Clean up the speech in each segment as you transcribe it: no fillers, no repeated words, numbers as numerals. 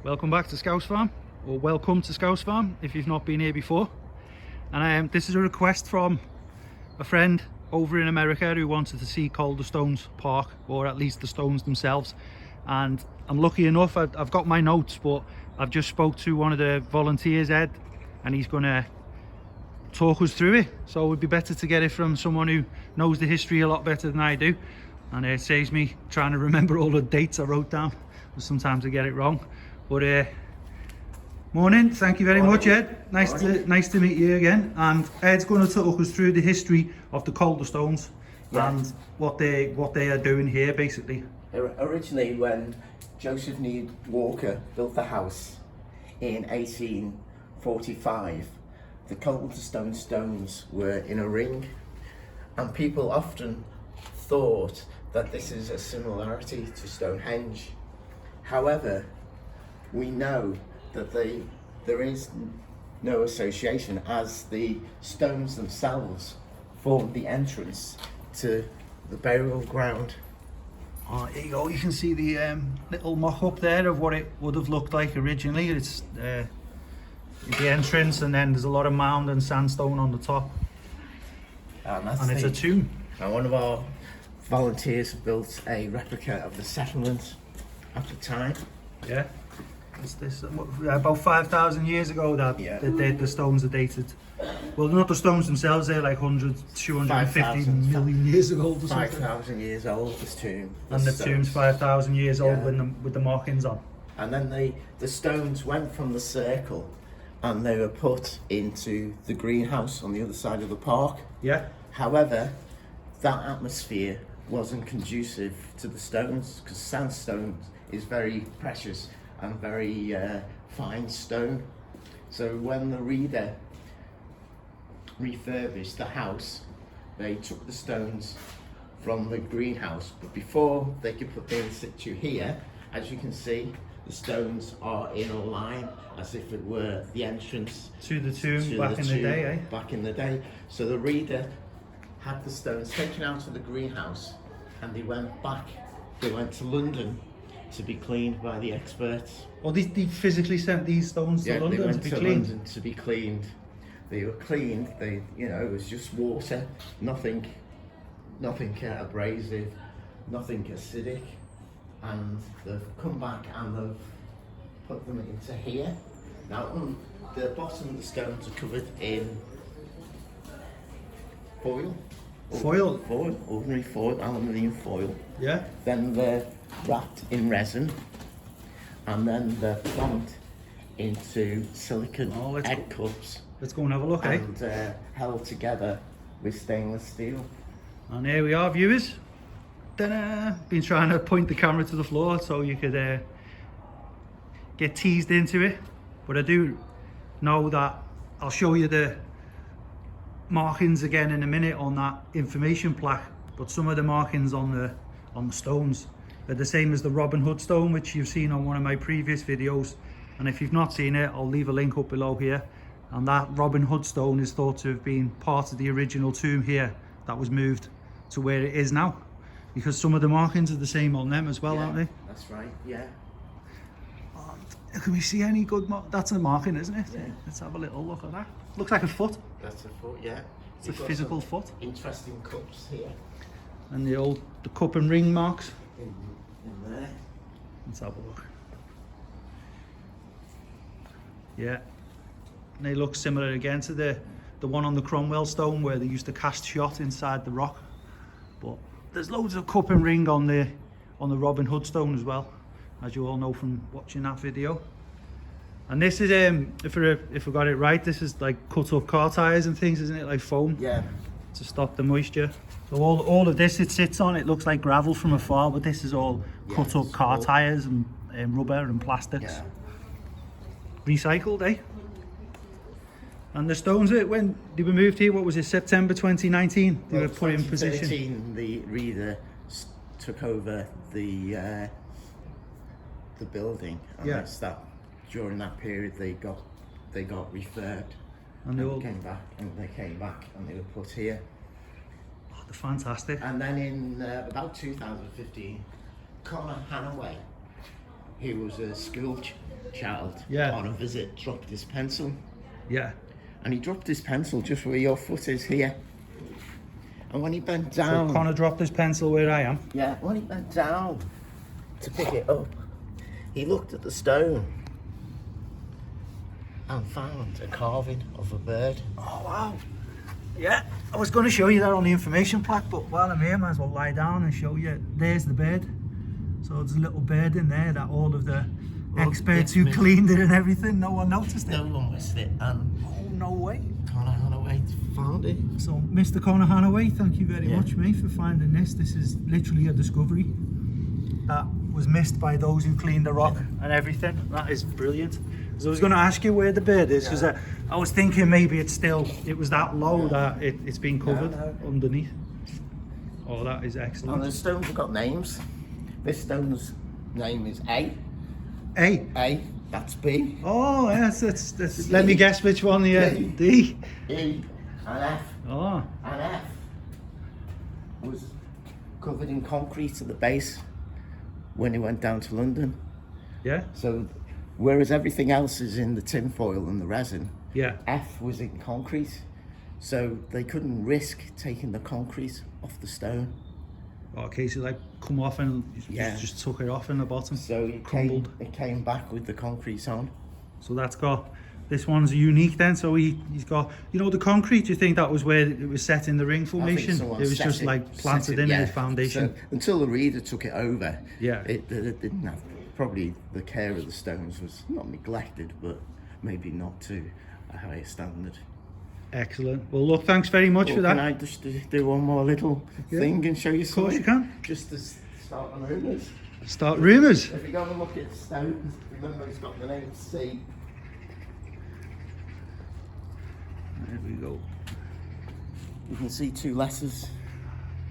Welcome back to Scouse Farm, or welcome to Scouse Farm if you've not been here before. And this is a request from a friend over in America who wanted to see Calderstones Park, or at least the stones themselves. And I'm lucky enough, I've got my notes, but I've just spoke to one of the volunteers, Ed, and he's gonna talk us through it. So it would be better to get it from someone who knows the history a lot better than I do, and it saves me trying to remember all the dates I wrote down, because sometimes I get it wrong. But morning, thank you very much, Ed. Nice to meet you again. And Ed's going to talk us through the history of the Calder Stones and what they are doing here, basically. Originally, when Joseph Need Walker built the house in 1845, the Calderstones stones were in a ring, and people often thought that this is a similarity to Stonehenge. However, we know that there is no association, as the stones themselves form the entrance to the burial ground. Oh, here you go. You can see the little mock-up there of what it would have looked like originally. It's the entrance, and then there's a lot of mound and sandstone on the top. And it's a tomb. And one of our volunteers built a replica of the settlement at the time. Yeah. It's this about 5,000 years ago that the stones are dated. Well, not the stones themselves, they're like 250 million years ago. 5,000 years old, this tomb. And the tomb's 5,000 years old with the markings on. And then the stones went from the circle and they were put into the greenhouse on the other side of the park. Yeah. However, that atmosphere wasn't conducive to the stones, because sandstone is very precious and very fine stone. So when the reader refurbished the house, they took the stones from the greenhouse, but before they could put them in situ here, as you can see, the stones are in a line as if it were the entrance to the tomb back in the day, eh? Back in the day. So the reader had the stones taken out of the greenhouse, and they went to London to be cleaned by the experts. Oh, they physically sent these stones to London they went to be cleaned? London to be cleaned. They were cleaned. It was just water, nothing abrasive, nothing acidic, and they've come back and they've put them into here. Now, on the bottom of the stones are covered in foil. Ordinary foil, aluminium foil. Yeah. Then they're wrapped in resin, and then they're plumbed into silicon egg cups. Let's go and have a look, and held together with stainless steel. And here we are, viewers. Ta-da! Been trying to point the camera to the floor so you could get teased into it, but I do know that I'll show you the markings again in a minute on that information plaque, but some of the markings on the stones are the same as the Robin Hood stone, which you've seen on one of my previous videos. And if you've not seen it, I'll leave a link up below here. And that Robin Hood stone is thought to have been part of the original tomb here that was moved to where it is now, because some of the markings are the same on them as well, aren't they? That's right, yeah. Can we see any good that's a marking, isn't it? Yeah. Let's have a little look at that. Looks like a foot. That's a foot, yeah. It's a physical foot. Interesting cups here. And the cup and ring marks. In there. Let's have a look. Yeah. And they look similar again to the one on the Cromwell stone where they used to cast shot inside the rock. But there's loads of cup and ring on the Robin Hood stone as well, as you all know from watching that video. And this is if I got it right, this is like cut up car tires and things, isn't it? Like foam. Yeah. To stop the moisture. So all of this it sits on, it looks like gravel from afar, but this is all cut up car tires and rubber and plastics. Yeah. Recycled, eh? And the stones, when they were moved here, what was it, September 2019? They were put in position. The reader took over the building, and that's that. During that period, they got refurbed, and they came back, and they were put here. Oh, they're fantastic. And then in about 2015, Connor Hanaway, who was a school child on a visit dropped his pencil. Yeah. And he dropped his pencil just where your foot is here. And when he bent down... So Connor dropped his pencil where I am? Yeah, when he bent down to pick it up, he looked at the stone and found a carving of a bird. Oh, wow. Yeah, I was going to show you that on the information plaque, but while I'm here, I might as well lie down and show you. There's the bird. So there's a little bird in there that all of the experts who cleaned it and everything, no one noticed it. No one missed it, and oh, no way. Connor Hanaway found it. So, Mr. Connor Hanaway, thank you very much, mate, for finding this. This is literally a discovery that was missed by those who cleaned the rock and everything. That is brilliant. So I was going to ask you where the bird is, because I was thinking maybe it was that low that it's been covered underneath. Oh, that is excellent. And the stones have got names. This stone's name is A. A? A, that's B. Oh, yes, that's let me guess which one, D. E and F. Oh. And F was covered in concrete at the base when he went down to London. Yeah. So, whereas everything else is in the tin foil and the resin, F was in concrete. So they couldn't risk taking the concrete off the stone. Okay, so like come off and just took it off in the bottom. So it crumbled. It came back with the concrete on. So that's got, this one's unique then. So he's got, you know, the concrete. Do you think that was where it was set in the ring formation? It was just like planted in the foundation. So, until the reader took it over. Yeah. It didn't have, probably the care of the stones was not neglected, but maybe not to a higher standard. Excellent. Well, look, thanks very much for that. Can I just do one more little thing and show you something? Of course you can. Just to start on rumours. Start rumours? If you go and look at the stones, remember it's got the name C. There we go. You can see two letters.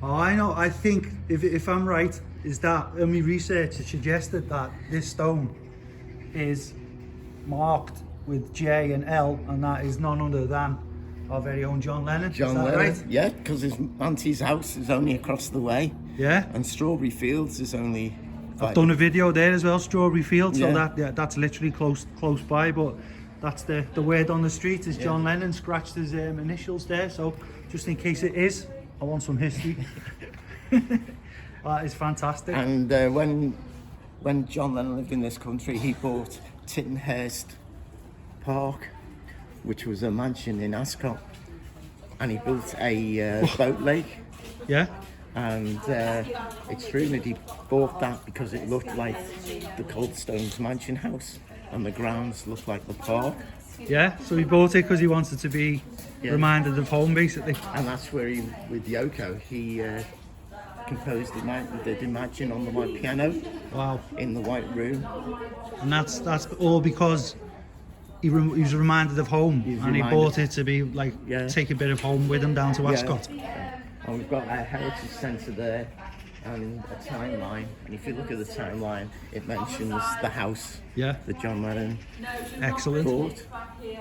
Oh, I know. I think, if I'm right, is that in my research it suggested that this stone is marked with J and L, and that is none other than our very own John Lennon. John Lennon, right? Yeah, because his auntie's house is only across the way. Yeah. And Strawberry Fields is only... I've done a video there as well, Strawberry Fields, so that's literally close by, but that's the word on the street is John Lennon scratched his initials there, so just in case it is, I want some history. That is fantastic. And when John Lennon lived in this country, he bought Tittenhurst Park, which was a mansion in Ascot, and he built a boat lake. Yeah. And it's rumoured he bought that because it looked like the Calder Stones mansion house, and the grounds looked like the park. Yeah, so he bought it because he wanted to be reminded of home, basically. And that's where he, with Yoko, he composed the Imagine on the white piano. Wow. In the white room. And that's all because he was reminded of home, and he bought it to be like take a bit of home with him down to Ascot. And we've got a heritage centre there and a timeline, and if you look at the timeline it mentions the house that John Lennon bought.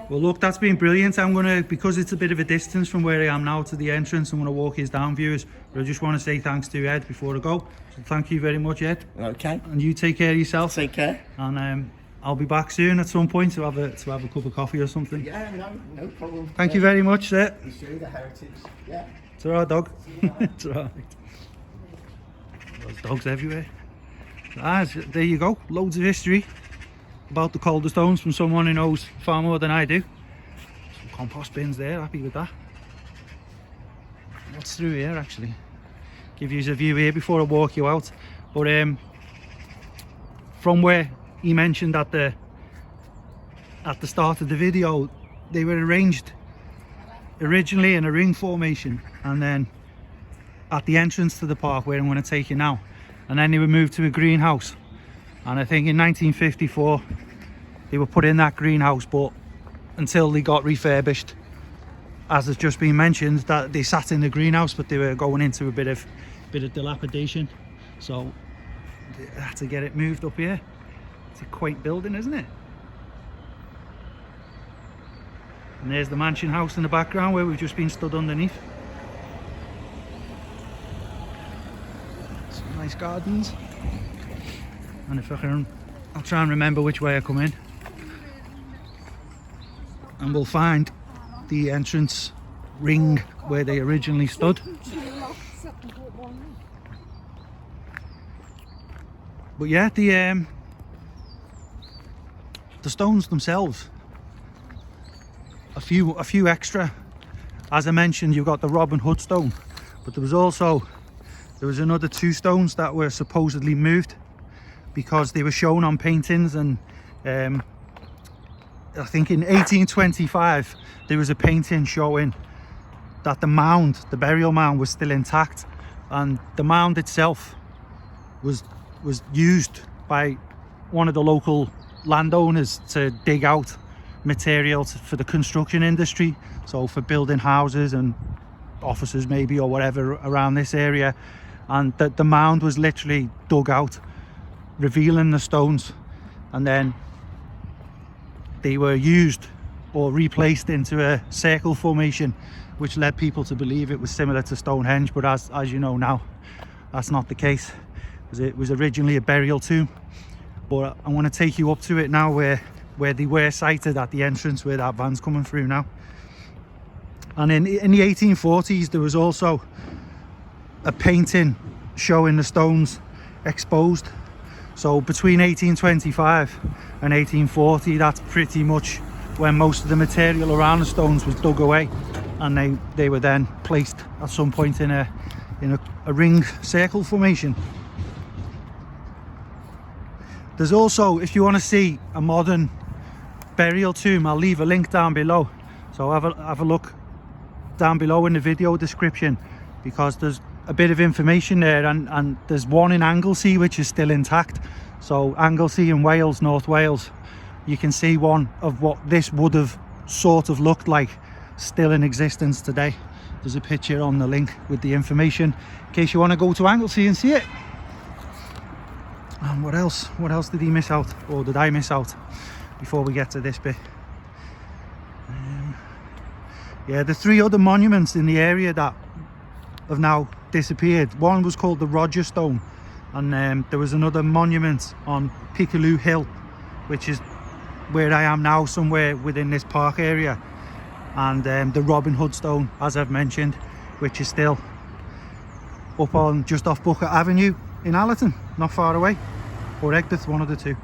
Well look, that's been brilliant. I'm gonna, because it's a bit of a distance from where I am now to the entrance, I'm gonna walk his down, viewers, but I just want to say thanks to Ed before I go. So thank you very much, Ed. Okay. And you take care of yourself. Take care. And I'll be back soon at some point to have a cup of coffee or something. Yeah, no problem. Thank you very much, sir. You show the heritage. Yeah. It's alright, dog. It's alright. There's dogs everywhere. There you go. Loads of history about the Calder Stones from someone who knows far more than I do. Some compost bins there, happy with that. What's through here actually? Give you a view here before I walk you out. But from where he mentioned at the start of the video, they were arranged originally in a ring formation, and then at the entrance to the park where I'm going to take you now, and then they were moved to a greenhouse, and I think in 1954 they were put in that greenhouse, but until they got refurbished, as has just been mentioned, that they sat in the greenhouse but they were going into a bit of dilapidation, so they had to get it moved up here. It's a quaint building, isn't it? And there's the mansion house in the background where we've just been stood underneath. Some nice gardens. And if I can I'll try and remember which way I come in, and we'll find the entrance ring where they originally stood. But yeah, the stones themselves, a few extra. As I mentioned, you've got the Robin Hood stone, but there was another 2 stones that were supposedly moved because they were shown on paintings, and I think in 1825 there was a painting showing that the burial mound was still intact, and the mound itself was used by one of the local landowners to dig out material for the construction industry, so for building houses and offices maybe or whatever around this area. And the mound was literally dug out, revealing the stones, and then they were used or replaced into a circle formation, which led people to believe it was similar to Stonehenge. But as you know now, that's not the case. It was originally a burial tomb. But I want to take you up to it now, where they were sighted at the entrance where that van's coming through now. And in the 1840s there was also a painting showing the stones exposed. So between 1825 and 1840, that's pretty much when most of the material around the stones was dug away, and they were then placed at some point in a ring circle formation. There's also, if you want to see a modern burial tomb, I'll leave a link down below, so have a look down below in the video description, because there's a bit of information there, and there's one in Anglesey which is still intact. So Anglesey in Wales, North Wales, you can see one of what this would have sort of looked like still in existence today. There's a picture on the link with the information in case you want to go to Anglesey and see it. And what else did he miss out, or did I miss out before we get to this bit? Yeah, the 3 other monuments in the area that have now disappeared. One was called the Roger Stone, and there was another monument on Pickaloo Hill, which is where I am now, somewhere within this park area, and the Robin Hood Stone, as I've mentioned, which is still up on just off Booker Avenue in Allerton, not far away, or Egbert, one of the 2.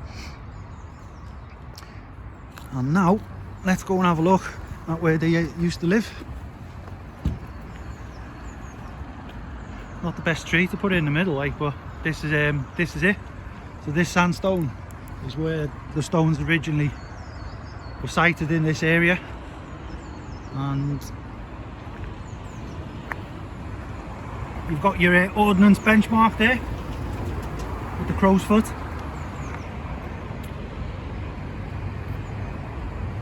And now let's go and have a look at where they used to live. Not the best tree to put in the middle, like, but this is it. So this sandstone is where the stones originally were sighted in this area, and you've got your ordnance benchmark there with the crow's foot,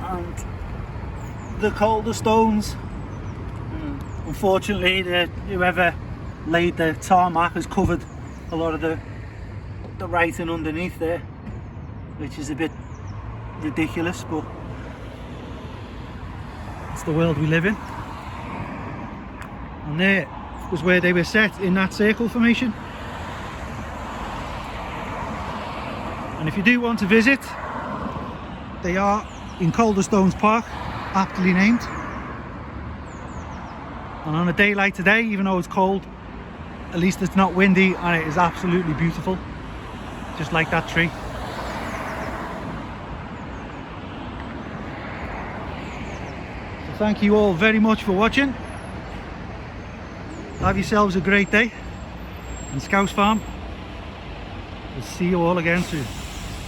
and the Calder Stones. Unfortunately, whoever laid the tarmac has covered a lot of the writing underneath there, which is a bit ridiculous, but it's the world we live in. And there was where they were set, in that circle formation. And if you do want to visit, they are in Calderstones Park, aptly named. And on a day like today, even though it's cold, at least it's not windy, and it is absolutely beautiful, just like that tree. So thank you all very much for watching. Have yourselves a great day, and Scouse Farm, we'll see you all again soon.